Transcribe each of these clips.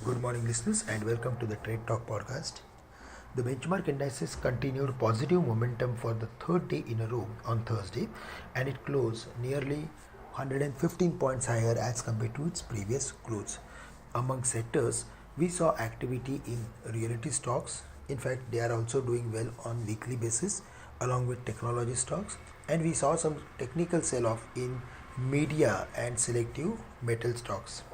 Good morning, listeners, and welcome to the Trade Talk podcast. The benchmark indices continued positive momentum for the third day in a row on Thursday, and it closed nearly 115 points higher as compared to its previous close. Among sectors, we saw activity in realty stocks. In fact, they are also doing well on weekly basis, along with technology stocks, and we saw some technical sell-off in media and selective metal stocks.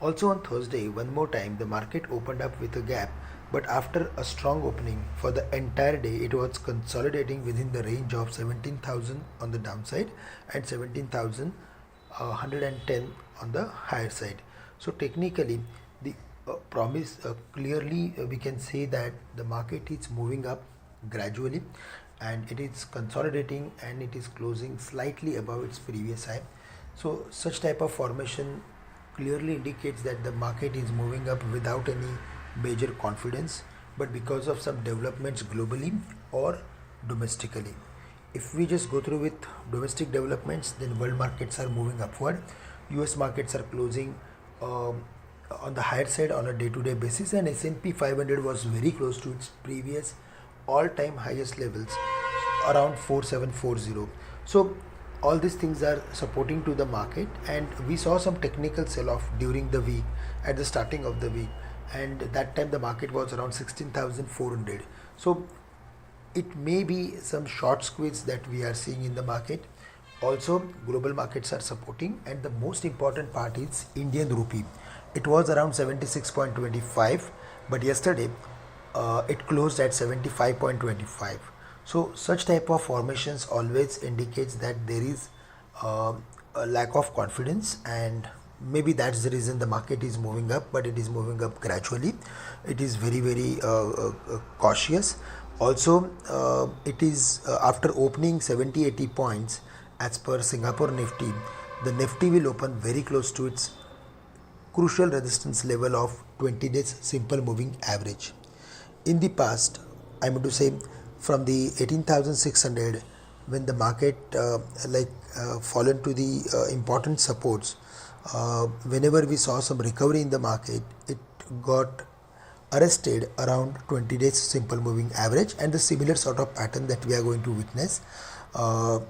Also on Thursday, one more time, the market opened up with a gap, but after a strong opening for the entire day, it was consolidating within the range of 17,000 on the downside and 17,110 on the higher side. So technically, the promise clearly we can say that the market is moving up gradually, and it is consolidating and it is closing slightly above its previous high. So such type of formation clearly indicates that the market is moving up without any major confidence, but because of some developments globally or domestically. If we just go through with domestic developments, then world markets are moving upward. US markets are closing on the higher side on a day-to-day basis, and S&P 500 was very close to its previous all-time highest levels, around 4740. So all these things are supporting to the market, and we saw some technical sell-off during the week at the starting of the week, and that time the market was around 16,400. So it may be some short squeeze that we are seeing in the market. Also, global markets are supporting, and the most important part is Indian rupee. It was around 76.25, but yesterday it closed at 75.25. So such type of formations always indicates that there is a lack of confidence, and maybe that's the reason the market is moving up, but it is moving up gradually. It is very cautious. Also, it is after opening 70-80 points as per Singapore Nifty, the Nifty will open very close to its crucial resistance level of 20 days simple moving average. In the past, I mean to say, from the 18,600, when the market fallen to the important supports, whenever we saw some recovery in the market, it got arrested around 20 days simple moving average, and the similar sort of pattern that we are going to witness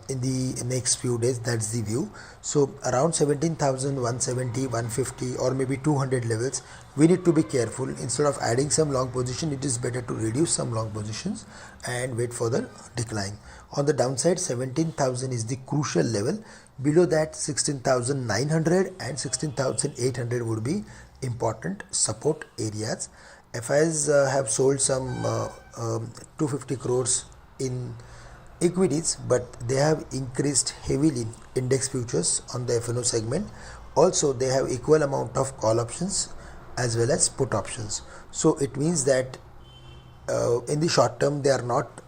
in the next few days. That's the view. So around 17,170, 150 or maybe 200 levels, we need to be careful. Instead of adding some long position, it is better to reduce some long positions and wait for the decline. On the downside, 17,000 is the crucial level. Below that, 16,900 and 16,800 would be important support areas. FIs have sold some 250 crores in equities, but they have increased heavily index futures on the FNO segment. Also, they have equal amount of call options as well as put options. So it means that in the short term they are not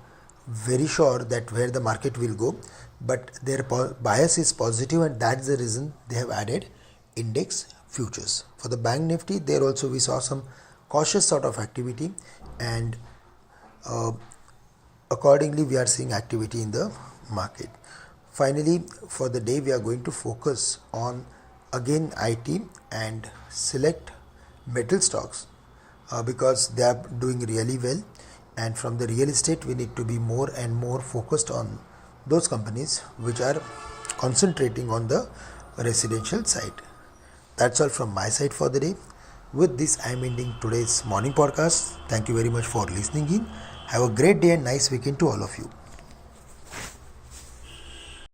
very sure that where the market will go, but their bias is positive, and that's the reason they have added index futures. For the bank Nifty, there also we saw some cautious sort of activity, and accordingly we are seeing activity in the market. Finally, for the day we are going to focus on again IT and select metal stocks because they are doing really well, and from the real estate we need to be more and more focused on those companies which are concentrating on the residential side. That's all from my side for the day. With this, I am ending today's morning podcast. Thank you very much for listening in. Have a great day and nice weekend to all of you.